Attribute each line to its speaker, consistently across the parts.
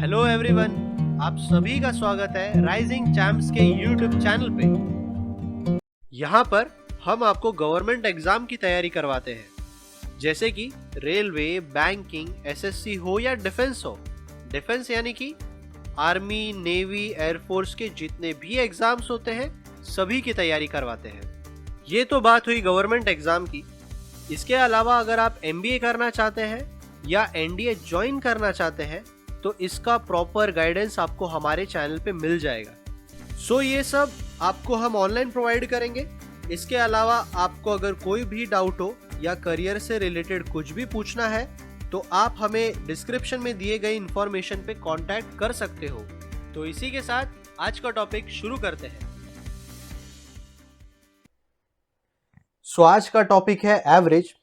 Speaker 1: Hello everyone, आप सभी का स्वागत है राइजिंग चैम्प्स के यूट्यूब चैनल पे। यहाँ पर हम आपको गवर्नमेंट एग्जाम की तैयारी करवाते हैं, जैसे कि रेलवे, बैंकिंग, एसएससी हो या डिफेंस हो। डिफेंस यानी कि आर्मी, नेवी, एयरफोर्स के जितने भी एग्जाम्स होते हैं सभी की तैयारी करवाते हैं। ये तो बात हुई गवर्नमेंट एग्जाम की। इसके अलावा अगर आप एमबीए करना चाहते हैं या एनडीए ज्वाइन करना चाहते हैं तो इसका प्रॉपर गाइडेंस आपको हमारे चैनल पे मिल जाएगा। सो ये सब आपको हम ऑनलाइन प्रोवाइड करेंगे। इसके अलावा आपको अगर कोई भी डाउट हो या करियर से रिलेटेड कुछ भी पूछना है तो आप हमें डिस्क्रिप्शन में दिए गए इंफॉर्मेशन पे कांटेक्ट कर सकते हो। तो इसी के साथ आज का टॉपिक शुरू करते हैं। सो आज का टॉपिक है एवरेज।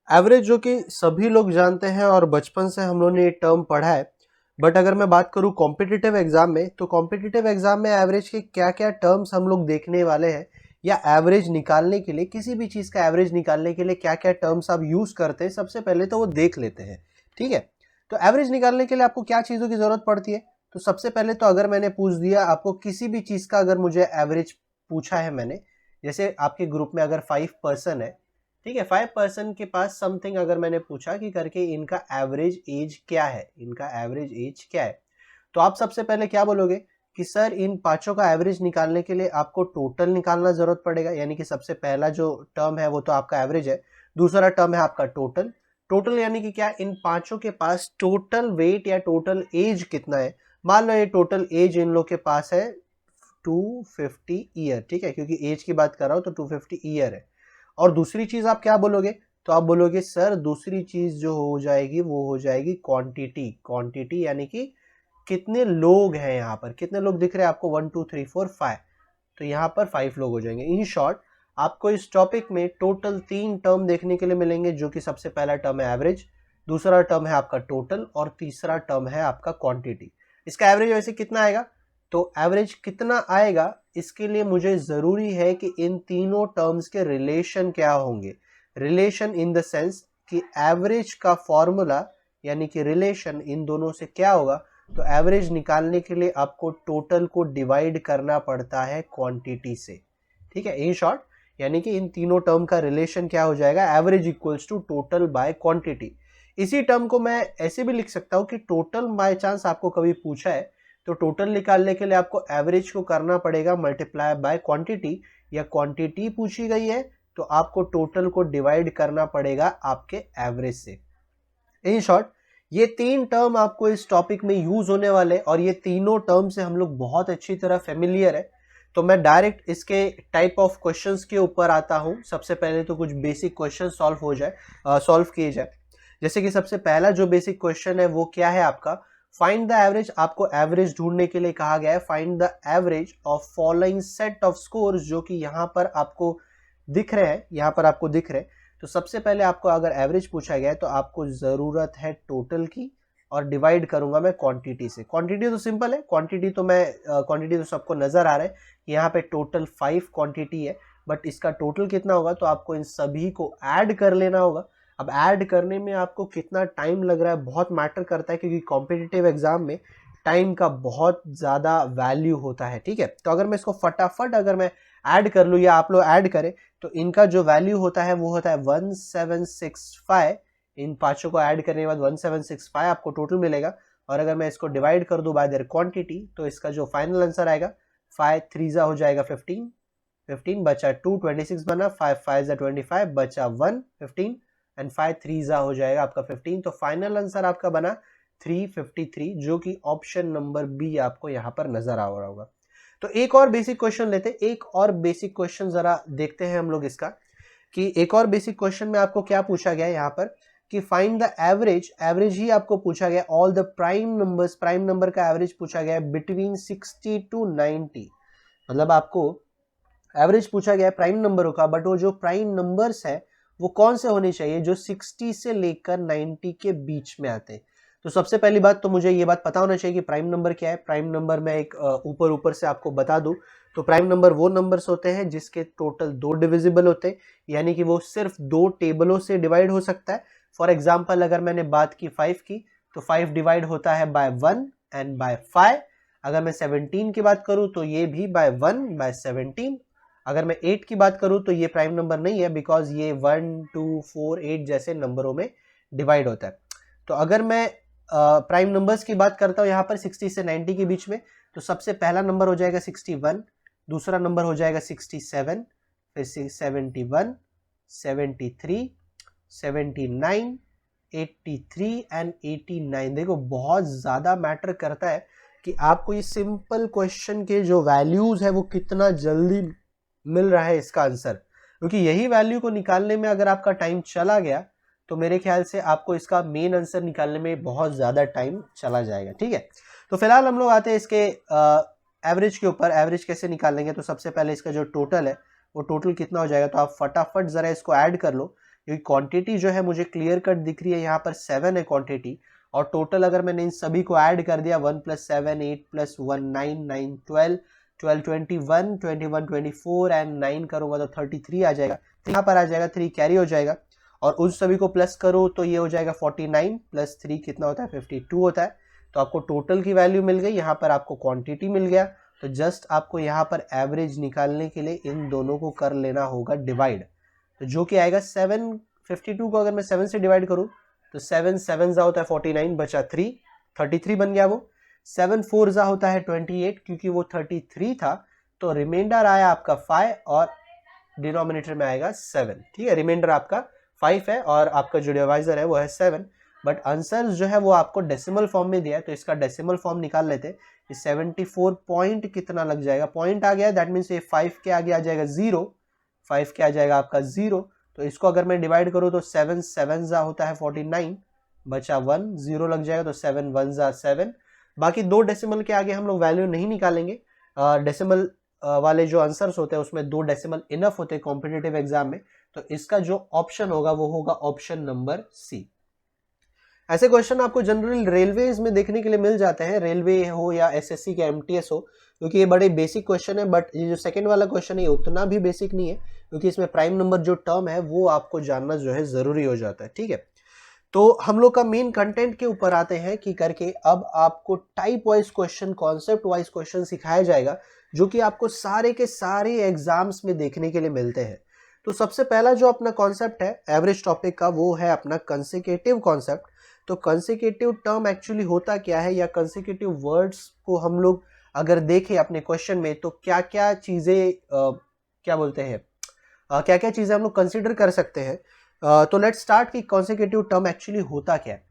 Speaker 1: एवरेज जो कि सभी लोग जानते हैं और बचपन से हम लोगों ने ये टर्म पढ़ा है। बट अगर मैं बात करूं कॉम्पिटिटिव एग्जाम में, तो कॉम्पिटिटिव एग्जाम में एवरेज के क्या क्या टर्म्स हम लोग देखने वाले हैं, या एवरेज निकालने के लिए, किसी भी चीज़ का एवरेज निकालने के लिए क्या क्या टर्म्स आप यूज़ करते हैं, सबसे पहले तो वो देख लेते हैं। ठीक है, तो एवरेज निकालने के लिए आपको क्या चीज़ों की ज़रूरत पड़ती है। तो सबसे पहले तो अगर मैंने पूछ दिया आपको किसी भी चीज़ का, अगर मुझे एवरेज पूछा है मैंने, जैसे आपके ग्रुप में अगर 5 पर्सन है, ठीक है, 5 पर्सन के पास समथिंग अगर मैंने पूछा कि करके इनका एवरेज एज क्या है, इनका एवरेज एज क्या है, तो आप सबसे पहले क्या बोलोगे कि सर इन पांचों का एवरेज निकालने के लिए आपको टोटल निकालना जरूरत पड़ेगा। यानी कि सबसे पहला जो टर्म है वो तो आपका एवरेज है, दूसरा टर्म है आपका टोटल। टोटल यानी कि क्या, इन पांचों के पास टोटल वेट या टोटल एज कितना है। मान लो ये टोटल एज इन लोग के पास है 250 ईयर, ठीक है, क्योंकि एज की बात कर रहा हूं तो 250 ईयर है। और दूसरी चीज आप क्या बोलोगे, तो आप बोलोगे सर दूसरी चीज जो हो जाएगी वो हो जाएगी क्वांटिटी। क्वांटिटी यानी कि कितने लोग हैं, यहाँ पर कितने लोग दिख रहे हैं आपको, 1 2 3 4 5, तो यहाँ पर 5 लोग हो जाएंगे। इन शॉर्ट आपको इस टॉपिक में टोटल 3 टर्म देखने के लिए मिलेंगे, जो कि सबसे पहला टर्म है एवरेज, दूसरा टर्म है आपका टोटल, और तीसरा टर्म है आपका क्वांटिटी। इसका एवरेज वैसे कितना आएगा, तो एवरेज कितना आएगा इसके लिए मुझे जरूरी है कि इन तीनों टर्म्स के रिलेशन क्या होंगे। रिलेशन इन द सेंस कि एवरेज का फॉर्मूला यानी कि रिलेशन इन दोनों से क्या होगा, तो एवरेज निकालने के लिए आपको टोटल को डिवाइड करना पड़ता है क्वांटिटी से। ठीक है, इन शॉर्ट यानी कि इन तीनों टर्म का रिलेशन क्या हो जाएगा, average equals to total by quantity. इसी टर्म को मैं ऐसे भी लिख सकता हूं कि टोटल बाय चांस आपको कभी पूछा है तो टोटल निकालने के लिए आपको एवरेज को करना पड़ेगा मल्टीप्लाई बाय क्वांटिटी, या क्वांटिटी पूछी गई है तो आपको टोटल को डिवाइड करना पड़ेगा आपके एवरेज से। इन शॉर्ट ये 3 टर्म आपको इस टॉपिक में यूज होने वाले, और ये तीनों टर्म से हम लोग बहुत अच्छी तरह फेमिलियर है। तो मैं डायरेक्ट इसके टाइप ऑफ क्वेश्चंस के ऊपर आता हूं। सबसे पहले तो कुछ बेसिक क्वेश्चन सॉल्व किए जाए। जैसे कि सबसे पहला जो बेसिक क्वेश्चन है वो क्या है आपका, फाइंड द एवरेज। आपको एवरेज ढूंढने के लिए कहा गया है, find the average of following set of scores, जो कि यहाँ पर आपको दिख रहे हैं, यहाँ पर आपको दिख रहे हैं। तो सबसे पहले आपको अगर एवरेज पूछा गया है तो आपको जरूरत है टोटल की, और डिवाइड करूंगा मैं क्वांटिटी से। क्वांटिटी तो सिंपल है, क्वांटिटी तो सबको नजर आ रहा है, यहाँ पे टोटल 5 क्वांटिटी है, बट इसका टोटल कितना होगा, तो आपको इन सभी को ऐड कर लेना होगा। अब ऐड करने में आपको कितना टाइम लग रहा है बहुत मैटर करता है, क्योंकि कॉम्पिटिटिव एग्जाम में टाइम का बहुत ज़्यादा वैल्यू होता है। ठीक है, तो अगर मैं इसको फटाफट अगर मैं ऐड कर लूँ या आप लोग ऐड करें तो इनका जो वैल्यू होता है वो होता है 1765। इन पांचों को ऐड करने के बाद 1765 आपको टोटल मिलेगा। और अगर मैं इसको डिवाइड कर दूं बाय देयर क्वांटिटी तो इसका जो फाइनल आंसर आएगा 5 3 हो जाएगा 15, 15 बचा 2, 26 बना, 5 5 25 बचा 1 15, एंड 5 3 हो जाएगा आपका 15। तो फाइनल आंसर आपका बना 353, जो कि ऑप्शन नंबर बी आपको यहाँ पर नजर आ रहा होगा। तो एक और बेसिक क्वेश्चन लेते हैं, एक और बेसिक क्वेश्चन जरा देखते हैं हम लोग इसका, कि एक और बेसिक क्वेश्चन में आपको क्या पूछा गया है यहाँ पर, कि फाइंड द एवरेज। एवरेज ही आपको पूछा गया, all the prime numbers, prime number का एवरेज पूछा गया है बिटवीन 60 to 90। मतलब आपको एवरेज पूछा गया है प्राइम नंबरों का, बट वो जो प्राइम नंबर्स है वो कौन से होने चाहिए, जो 60 से लेकर 90 के बीच में आते हैं। तो सबसे पहली बात तो मुझे ये बात पता होना चाहिए कि प्राइम नंबर क्या है। प्राइम नंबर मैं एक ऊपर से आपको बता दूं, तो प्राइम नंबर वो नंबर्स होते हैं जिसके टोटल 2 डिविजिबल होते हैं, यानी कि वो सिर्फ 2 टेबलों से डिवाइड हो सकता है। फॉर एग्जाम्पल अगर मैंने बात की 5 की, तो 5 डिवाइड होता है बाय 1, एंड बाय 5। अगर मैं 17 की बात करूं तो ये भी बाय 1 बाय 17। अगर मैं 8 की बात करूं तो ये प्राइम नंबर नहीं है, बिकॉज ये 1 2 4 8 जैसे नंबरों में डिवाइड होता है। तो अगर मैं प्राइम नंबर्स की बात करता हूं यहाँ पर 60 से 90 के बीच में, तो सबसे पहला नंबर हो जाएगा 61, दूसरा नंबर हो जाएगा 67, फिर 71, 73, 79, 83 एंड 89। देखो बहुत ज़्यादा मैटर करता है कि आपको ये सिंपल क्वेश्चन के जो वैल्यूज है वो कितना जल्दी मिल रहा है इसका आंसर, क्योंकि यही वैल्यू को निकालने में अगर आपका टाइम चला गया तो मेरे ख्याल से आपको इसका मेन आंसर निकालने में बहुत ज़्यादा टाइम चला जाएगा। ठीक है, तो फिलहाल हम लोग आते हैं इसके एवरेज के ऊपर। एवरेज कैसे निकालेंगे, तो सबसे पहले इसका जो टोटल है वो टोटल कितना हो जाएगा, तो आप फटाफट ज़रा इसको ऐड कर लो, क्योंकि क्वांटिटी जो है मुझे क्लियर कट दिख रही है, यहाँ पर 7 है क्वांटिटी, और टोटल अगर मैंने इन सभी को ऐड कर दिया 1 + 7 8 + 1 9 9 12 12 21 21 24 एंड 9 करूंगा तो 33 आ जाएगा। यहाँ पर आ जाएगा 3 कैरी हो जाएगा, और उन सभी को प्लस करो तो ये हो जाएगा 49 + 3 कितना होता है 52 होता है। तो आपको टोटल की वैल्यू मिल गई, यहाँ पर आपको क्वांटिटी मिल गया। तो जस्ट आपको यहाँ पर एवरेज निकालने के लिए इन दोनों को कर लेना होगा डिवाइड, तो जो कि आएगा 752 को अगर मैं 7 से डिवाइड करूं तो 7 7 जा होता है 49, बचा 3, 33 बन गया वो। 7 4 जा होता है 28, क्योंकि वो 33 था, तो रिमाइंडर आया आपका 5 और डिनोमिनेटर में आएगा 7। ठीक है, रिमाइंडर आपका 5 है और आपका जो डिवाइजर है वो है 7, बट आंसर जो है वो आपको डेसिमल फॉर्म में दिया है, तो इसका डेसिमल फॉर्म निकाल लेते हैं। 74 पॉइंट कितना लग जाएगा, पॉइंट आ गया, दैट मीन्स ये 5 के आगे आ जाएगा 0, 5 के आ जाएगा आपका 0। तो इसको अगर मैं डिवाइड करूं तो 7 7 जा होता है 49, बचा 1, 0 लग जाएगा, तो 7 1 जा 7। बाकी दो डेसिमल के आगे हम लोग वैल्यू नहीं निकालेंगे। डेसिमल वाले जो आंसर्स होते हैं उसमें 2 डेसिमल इनफ होते हैं कॉम्पिटिटिव एग्जाम में, तो इसका जो ऑप्शन होगा वो होगा ऑप्शन नंबर सी। ऐसे क्वेश्चन आपको जनरल रेलवेज में देखने के लिए मिल जाते हैं, रेलवे हो या एसएससी के एमटीएस हो, क्योंकि ये बड़े बेसिक क्वेश्चन है। बट ये जो सेकंड वाला क्वेश्चन है ये उतना भी बेसिक नहीं है, क्योंकि इसमें प्राइम नंबर जो टर्म है वो आपको जानना जो है जरूरी हो जाता है। ठीक है, तो हम लोग का मेन कंटेंट के ऊपर आते हैं कि करके अब आपको type wise question, concept wise question सिखाया जाएगा, जो कि आपको सारे के सारे एग्जाम्स में देखने के लिए मिलते हैं। तो सबसे पहला जो अपना कॉन्सेप्ट है एवरेज टॉपिक का वो है अपना कंसेक्यूटिव कॉन्सेप्ट। तो कंसेक्यूटिव टर्म एक्चुअली होता क्या है, या कंसेक्यूटिव वर्ड्स को हम लोग अगर देखें अपने क्वेश्चन में तो क्या क्या चीजें क्या बोलते हैं, क्या क्या चीजें हम लोग कंसिडर कर सकते हैं। तो लेट्स स्टार्ट कि कॉन्सेक्यूटिव टर्म एक्चुअली होता क्या है।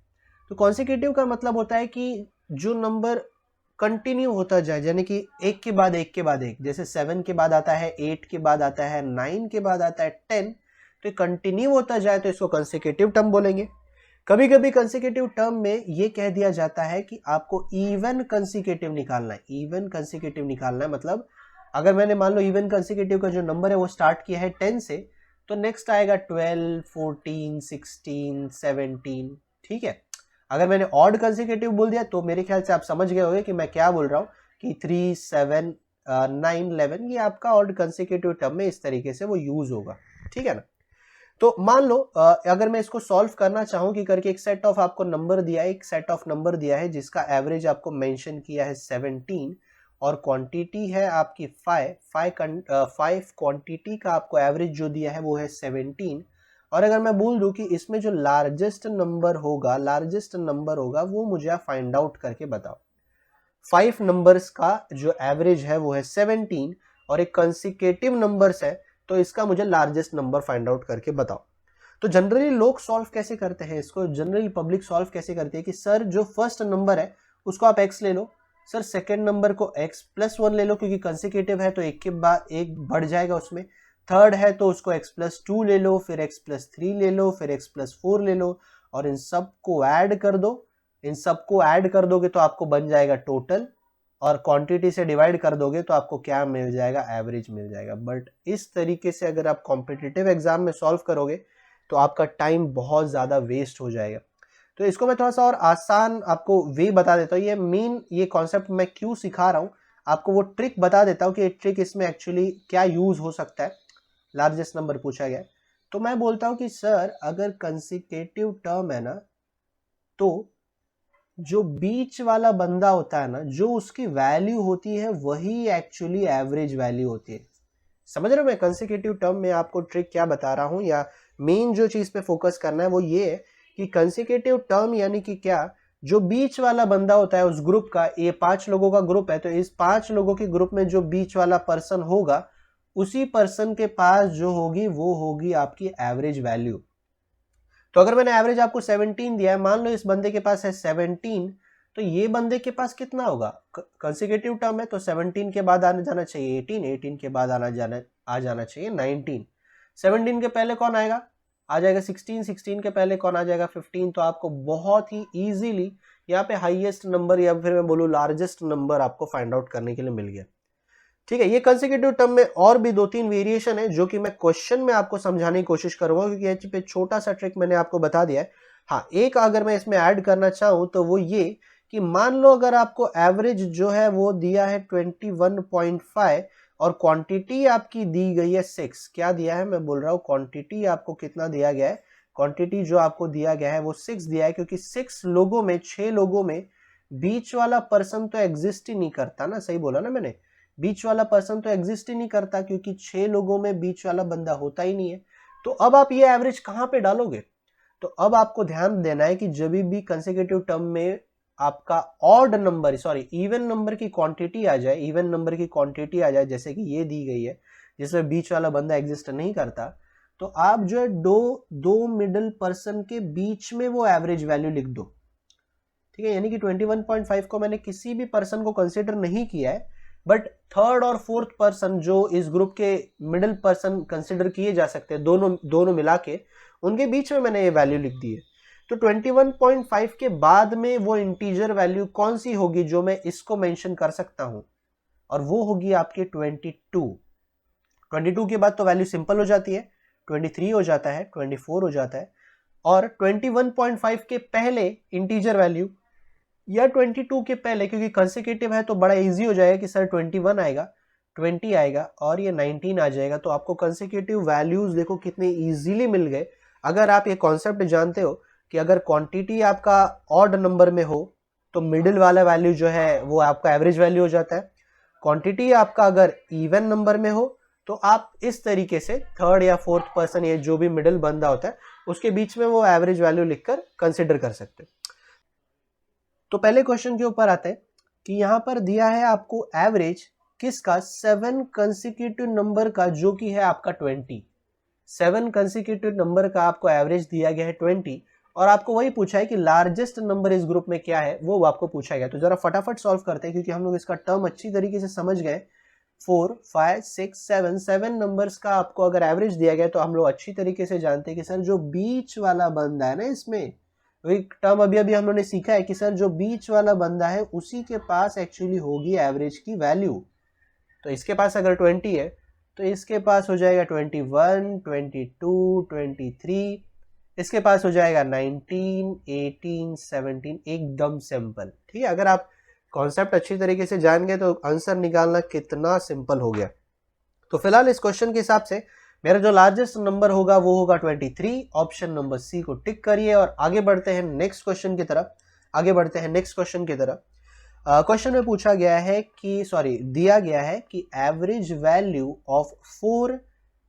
Speaker 1: तो कॉन्सेक्यूटिव का मतलब होता है कि जो नंबर कंटिन्यू होता जाए, यानी कि एक के बाद एक के बाद एक, जैसे 7 के बाद आता है 8 के बाद आता है 9 के बाद आता है 10, तो कंटिन्यू होता जाए तो इसको कंसेक्यूटिव टर्म बोलेंगे। कभी कभी कंसेक्यूटिव टर्म में ये कह दिया जाता है कि आपको इवन कंसेक्यूटिव निकालना है। इवन कंसेक्यूटिव निकालना है मतलब अगर मैंने मान लो इवन कंसेक्यूटिव का जो नंबर है वो स्टार्ट किया है 10 से, तो नेक्स्ट आएगा 12 14 16 17। ठीक है, अगर मैंने ऑड कंसेक्यूटिव बोल दिया तो मेरे ख्याल से आप समझ गए होंगे कि मैं क्या बोल रहा हूँ, कि 3 7 9 11 ये आपका ऑड कंसेक्यूटिव टर्म में इस तरीके से वो यूज होगा। ठीक है ना, तो मान लो अगर मैं इसको सॉल्व करना चाहूं कि करके एक सेट ऑफ आपको नंबर दिया है, एक सेट ऑफ नंबर दिया है जिसका एवरेज आपको मेंशन किया है 17 और क्वांटिटी है आपकी 5 क्वांटिटी का आपको एवरेज जो दिया है वो है 17, और अगर मैं बोल दूं कि इसमें जो लार्जेस्ट नंबर होगा वो मुझे आप फाइंड आउट करके बताओ। 5 नंबर्स का जो एवरेज है वो है 17 और एक कंसेक्यूटिव नंबर्स है, तो इसका मुझे लार्जेस्ट नंबर फाइंड आउट करके बताओ। तो जनरली लोग सॉल्व कैसे करते हैं इसको, जनरली पब्लिक सॉल्व कैसे करती है कि सर जो फर्स्ट नंबर है उसको आप x ले लो, सर सेकेंड नंबर को x + 1 ले लो, क्योंकि कंसेक्यूटिव है तो एक के बाद एक बढ़ जाएगा उसमें। थर्ड है तो उसको x + 2 ले लो, फिर x + 3 ले लो, फिर x + 4 ले लो, और इन सब को ऐड कर दो। इन सबको ऐड कर दोगे तो आपको बन जाएगा टोटल, और क्वांटिटी से डिवाइड कर दोगे तो आपको क्या मिल जाएगा, एवरेज मिल जाएगा। बट इस तरीके से अगर आप कॉम्पिटिटिव एग्जाम में सॉल्व करोगे तो आपका टाइम बहुत ज़्यादा वेस्ट हो जाएगा। तो इसको मैं थोड़ा सा और आसान आपको वे बता देता हूँ। ये कॉन्सेप्ट मैं क्यों सिखा रहा हूँ, आपको वो ट्रिक बता देता हूँ कि ये ट्रिक इसमें एक्चुअली क्या यूज हो सकता है। लार्जेस्ट नंबर पूछा गया तो मैं बोलता हूँ कि सर अगर कंसेक्यूटिव टर्म है ना, तो जो बीच वाला बंदा होता है ना, जो उसकी वैल्यू होती है वही एक्चुअली एवरेज वैल्यू होती है। समझ रहे हो मैं कंसेक्यूटिव टर्म में आपको ट्रिक क्या बता रहा हूं, या मेन जो चीज पे फोकस करना है वो ये है कि कंसेक्यूटिव टर्म यानी कि क्या, जो बीच वाला बंदा होता है उस ग्रुप का, ये 5 लोगों का ग्रुप है, तो इस 5 लोगों के ग्रुप में जो बीच वाला पर्सन होगा उसी पर्सन के पास जो होगी वो होगी आपकी एवरेज वैल्यू। तो अगर मैंने एवरेज आपको 17 दिया है, मान लो इस बंदे के पास है 17, तो ये बंदे के पास कितना होगा, कंसेक्यूटिव टर्म है तो 17 के बाद आने जाना चाहिए 18, 18 के बाद आ जाना चाहिए 19, 17 के पहले कौन आएगा, आ जाएगा 16, 16 के पहले कौन आ जाएगा 15। तो आपको बहुत ही इजीली यहाँ पे हाईएस्ट नंबर या फिर मैं बोलूँ लार्जेस्ट नंबर आपको फाइंड आउट करने के लिए मिल गया। ठीक है, ये कंसेक्यूटिव टर्म में और भी 2-3 वेरिएशन है जो कि मैं क्वेश्चन में आपको समझाने की कोशिश करूंगा, क्योंकि यहाँ पे छोटा सा ट्रिक मैंने आपको बता दिया है। हाँ, एक अगर मैं इसमें ऐड करना चाहूं तो वो ये कि मान लो अगर आपको एवरेज जो है वो दिया है 21.5 और क्वांटिटी आपकी दी गई है 6, क्या दिया है, मैं बोल रहा हूँ क्वांटिटी आपको कितना दिया गया है, क्वांटिटी जो आपको दिया गया है वो 6 दिया है, क्योंकि 6 लोगों में 6 लोगों में बीच वाला पर्सन तो एग्जिस्ट ही नहीं करता ना, सही बोला ना मैंने, बीच वाला पर्सन तो एग्जिस्ट ही नहीं करता क्योंकि 6 लोगों में बीच वाला बंदा होता ही नहीं है। तो अब आप ये एवरेज कहां पे डालोगे, तो अब आपको ध्यान देना है कि जब भी कंसेक्यूटिव टर्म में आपका odd number, sorry even number की क्वांटिटी आ जाए, इवन नंबर की क्वांटिटी आ जाए, जैसे कि ये दी गई है जिसमें बीच वाला बंदा एग्जिस्ट नहीं करता, तो आप जो है दो मिडिल पर्सन के बीच में वो एवरेज वैल्यू लिख दो। ठीक है, यानी कि 21.5 को मैंने किसी भी पर्सन को कंसिडर नहीं किया है, बट थर्ड और फोर्थ पर्सन जो इस ग्रुप के मिडिल पर्सन कंसिडर किए जा सकते हैं, दोनों मिला के उनके बीच में मैंने ये वैल्यू लिख दी है। तो 21.5 के बाद में वो इंटीजर वैल्यू कौन सी होगी जो मैं इसको मेंशन कर सकता हूं, और वो होगी आपकी 22। 22 के बाद तो वैल्यू सिंपल हो जाती है, 23 हो जाता है, 24 हो जाता है, और 21.5 के पहले इंटीजर वैल्यू या 22 के पहले, क्योंकि कंसेक्यूटिव है तो बड़ा इजी हो जाएगा कि सर 21 आएगा, 20 आएगा और ये 19 आ जाएगा। तो आपको कंसेक्यूटिव वैल्यूज देखो कितने इजीली मिल गए। अगर आप ये कॉन्सेप्ट जानते हो कि अगर क्वांटिटी आपका ऑड नंबर में हो तो मिडिल वाला वैल्यू जो है वो आपका एवरेज वैल्यू हो जाता है, क्वांटिटी आपका अगर इवन नंबर में हो तो आप इस तरीके से थर्ड या फोर्थ पर्सन या जो भी मिडिल बंदा होता है उसके बीच में वो एवरेज वैल्यू लिखकर कंसिडर कर सकते हैं। तो पहले क्वेश्चन के ऊपर आते हैं कि यहां पर दिया है आपको एवरेज किसका, 7 कंसेक्यूटिव नंबर का जो कि है आपका 20, 7 कंसेक्यूटिव नंबर का आपको एवरेज दिया गया है 20, और आपको वही पूछा है कि लार्जेस्ट नंबर इस ग्रुप में क्या है वो आपको पूछा गया। तो जरा फटाफट सॉल्व करते हैं क्योंकि हम लोग इसका टर्म अच्छी तरीके से समझ गए। 4, 5, 6, 7 नंबर्स का आपको अगर एवरेज दिया गया तो हम लोग अच्छी तरीके से जानते हैं कि सर जो बीच वाला बंदा है ना, इसमें एक टर्म अभी हम लोगों ने सीखा है कि सर जो बीच वाला बंदा है उसी के पास एक्चुअली होगी एवरेज की वैल्यू। तो इसके पास अगर 20 है तो इसके पास हो जाएगा 21, 22, 23, इसके पास हो जाएगा 19, 18, 17, एकदम सिंपल। ठीक है, अगर आप कॉन्सेप्ट अच्छी तरीके से जान गए तो आंसर निकालना कितना सिंपल हो गया। तो फिलहाल इस क्वेश्चन के हिसाब से मेरा जो लार्जेस्ट नंबर होगा वो होगा 23। ऑप्शन नंबर सी को टिक करिए और आगे बढ़ते हैं नेक्स्ट क्वेश्चन की तरफ। क्वेश्चन में पूछा गया है कि दिया गया है कि average value of 4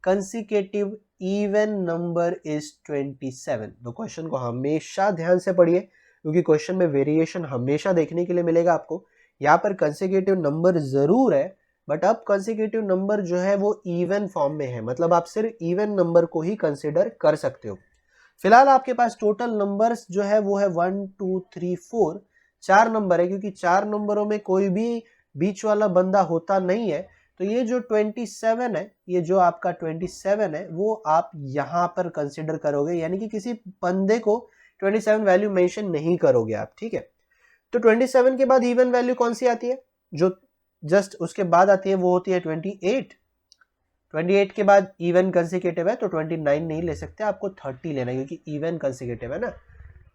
Speaker 1: consecutive even number is 27। तो क्वेश्चन को हमेशा ध्यान से पढ़िए क्योंकि क्वेश्चन में वेरिएशन हमेशा देखने के लिए मिलेगा आपको। यहाँ पर कंसेक्यूटिव नंबर जरूर है बट अब कंसेक्यूटिव नंबर जो है वो इवन फॉर्म में है, मतलब आप सिर्फ इवन नंबर को ही कंसिडर कर सकते हो। फिलहाल आपके पास टोटल नंबर्स जो है वो है 1, 2, 3, 4, 4 नंबर है, क्योंकि 4 नंबरों में कोई भी बीच वाला बंदा होता नहीं है। तो ये जो 27 है, ये जो आपका 27 है वो आप यहाँ पर कंसिडर करोगे, यानी कि किसी बंदे को 27 वैल्यू मेंशन नहीं करोगे आप। ठीक है, तो 27 के बाद इवन वैल्यू कौन सी आती है, जो जस्ट उसके बाद आती है वो होती है 28। 28 के बाद इवन कंसेक्यूटिव है तो 29 नहीं ले सकते, आपको 30 लेना है क्योंकि इवन कंसेक्यूटिव है ना।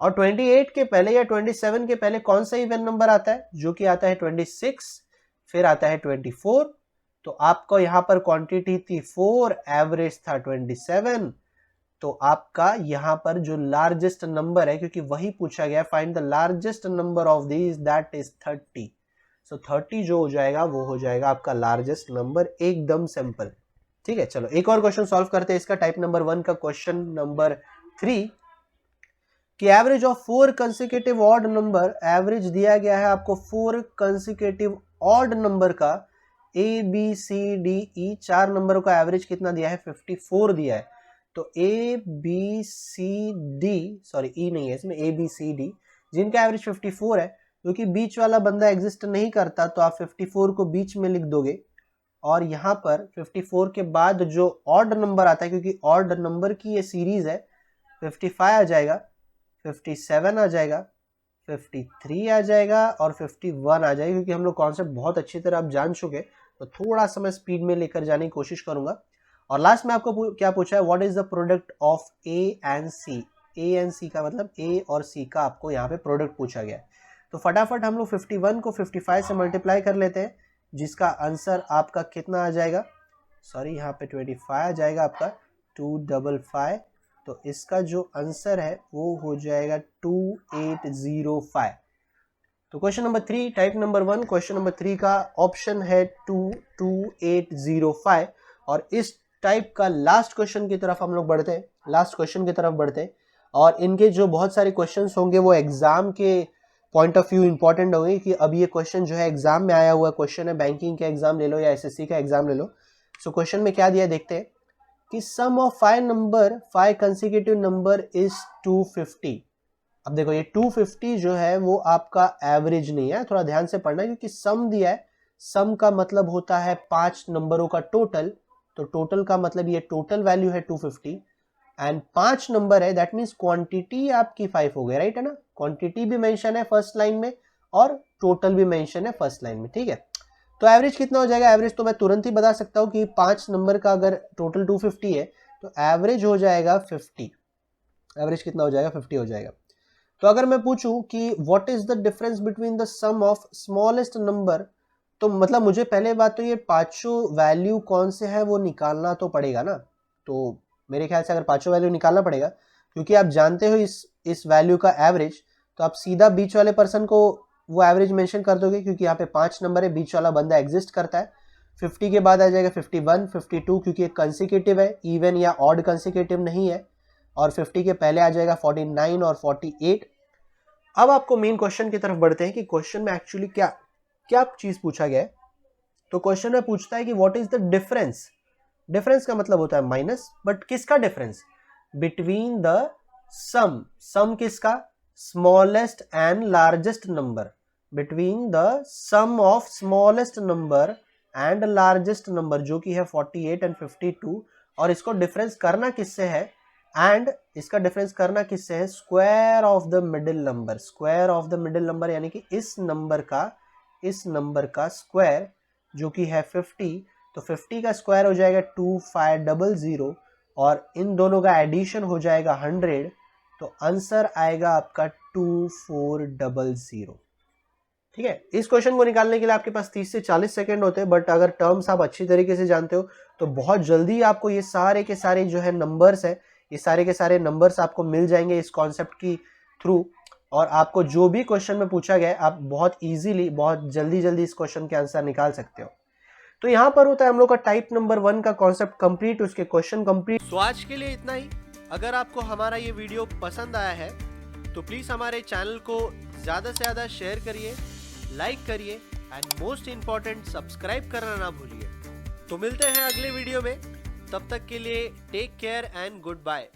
Speaker 1: और 28 के पहले या 27 के पहले कौन सा इवन नंबर आता है, जो कि आता है 26, फिर आता है 24। तो आपको यहाँ पर क्वांटिटी थी 4, एवरेज था 27, तो आपका यहाँ पर जो लार्जेस्ट नंबर है, क्योंकि वही पूछा गया, find the largest number of these, that is 30। सो 30 जो हो जाएगा वो हो जाएगा आपका लार्जेस्ट नंबर, एकदम सिंपल। ठीक है, चलो एक और क्वेश्चन सॉल्व करते हैं इसका, टाइप नंबर 1 का क्वेश्चन नंबर 3 कि average of 4 consecutive odd number, average दिया गया है आपको 4 कंसेक्यूटिव ऑड नंबर का, ए बी सी डी ई, 4 नंबरों का एवरेज कितना दिया है, 54 दिया है। तो A B C D, sorry E नहीं है इसमें, ए बी सी डी, जिनका एवरेज 54 है, क्योंकि बीच वाला बंदा एग्जिस्ट नहीं करता तो आप 54 को बीच में लिख दोगे, और यहाँ पर 54 के बाद जो ऑड नंबर आता है, क्योंकि ऑड नंबर की ये सीरीज है, 55 आ जाएगा, 57 आ जाएगा, 53 आ जाएगा और 51 आ जाएगा। क्योंकि हम लोग कॉन्सेप्ट बहुत अच्छी तरह आप जान चुके, तो थोड़ा सा मैं स्पीड में लेकर जाने की कोशिश करूंगा। और लास्ट में आपको क्या पूछा है, what is the product of A and C. A and C का मतलब ए और सी का आपको यहाँ पे प्रोडक्ट पूछा गया है। तो फटाफट हम लोग 51 को 55 से मल्टीप्लाई कर लेते हैं, जिसका आंसर आपका कितना आ जाएगा, सॉरी यहाँ पे 25 आ जाएगा आपका, 255। तो इसका जो आंसर है वो हो जाएगा 2805। तो question number 3, type number 1, question number 3 का ऑप्शन है 2805। और इस टाइप का लास्ट क्वेश्चन की तरफ हम लोग बढ़ते हैं, लास्ट क्वेश्चन की तरफ बढ़ते हैं। और इनके जो बहुत सारे क्वेश्चंस होंगे वो एग्जाम के पॉइंट ऑफ व्यू इंपॉर्टेंट होंगे, कि अब ये क्वेश्चन जो है एग्जाम में आया हुआ क्वेश्चन है, बैंकिंग का एग्जाम ले लो या एसएससी का एग्जाम ले लो। सो क्वेश्चन में क्या दिया है देखते हैं, कि सम ऑफ 5 कंसेक्यूटिव नंबर इज 250। अब देखो ये 250 जो है वो आपका एवरेज नहीं है, थोड़ा ध्यान से पढ़ना, क्योंकि सम दिया है, सम का मतलब होता है 5 नंबरों का टोटल, तो टोटल का मतलब ये टोटल वैल्यू है 250, एंड 5 नंबर है, दैट मीन्स क्वांटिटी आपकी 5 हो गई, राइट है ना। क्वांटिटी भी मेंशन है फर्स्ट लाइन में और टोटल भी मेंशन है फर्स्ट लाइन में, ठीक है। तो एवरेज कितना हो जाएगा, एवरेज तो मैं तुरंत ही बता सकता हूँ कि 5 नंबर का अगर टोटल 250 है तो एवरेज हो जाएगा 50। एवरेज कितना हो जाएगा, 50 हो जाएगा। तो अगर मैं पूछूं कि what is the difference between the sum of smallest number, तो मतलब मुझे पहले बात तो ये पांचों वैल्यू कौन से है वो निकालना तो पड़ेगा ना। तो मेरे ख्याल से अगर पांचों वैल्यू निकालना पड़ेगा, क्योंकि आप जानते हो इस वैल्यू का एवरेज, तो आप सीधा बीच वाले पर्सन को वो एवरेज मेंशन कर दोगे, क्योंकि यहाँ पे 5 नंबर है, बीच वाला बंदा एग्जिस्ट करता है। 50 के बाद आ जाएगा 51, 52, क्योंकि एक कंसेक्यूटिव है, इवन या ऑड कंसेक्यूटिव नहीं है, और 50 के पहले आ जाएगा 49 और 48। अब आपको मेन क्वेश्चन की तरफ बढ़ते हैं कि क्वेश्चन में एक्चुअली क्या चीज पूछा गया है। तो क्वेश्चन में पूछता है कि what is the difference, difference का मतलब होता है माइनस, बट किसका difference, between the sum, sum किसका, smallest and largest number, between the sum of smallest number and largest number, जो कि है 48 एंड 52, और इसको डिफरेंस करना किससे है, एंड इसका डिफरेंस करना किससे है, square of the middle number, square of the middle number, यानी कि इस नंबर का स्क्वायर जो कि है 50, तो 50 का स्क्वायर हो जाएगा 2500, और इन दोनों का एडिशन हो जाएगा 100, तो आंसर आएगा आपका 2400। ठीक है, इस क्वेश्चन को निकालने के लिए आपके पास 30 से 40 सेकंड होते हैं, बट अगर टर्म्स आप अच्छी तरीके से जानते हो तो बहुत जल्दी आपको ये सारे के सारे जो है नंबर्स है, ये सारे के सारे नंबर्स आपको मिल जाएंगे इस कॉन्सेप्ट की थ्रू, और आपको जो भी क्वेश्चन में पूछा गया है आप बहुत इजीली, बहुत जल्दी इस क्वेश्चन के आंसर निकाल सकते हो। तो यहाँ पर होता है हम लोग का टाइप नंबर 1 का कॉन्सेप्ट कंप्लीट, उसके क्वेश्चन कंप्लीट। तो आज के लिए इतना ही। अगर आपको हमारा ये वीडियो पसंद आया है तो प्लीज हमारे चैनल को ज्यादा से ज्यादा शेयर करिए, लाइक करिए, एंड मोस्ट इंपॉर्टेंट सब्सक्राइब करना ना भूलिए। तो मिलते हैं अगले वीडियो में, तब तक के लिए take care and good bye.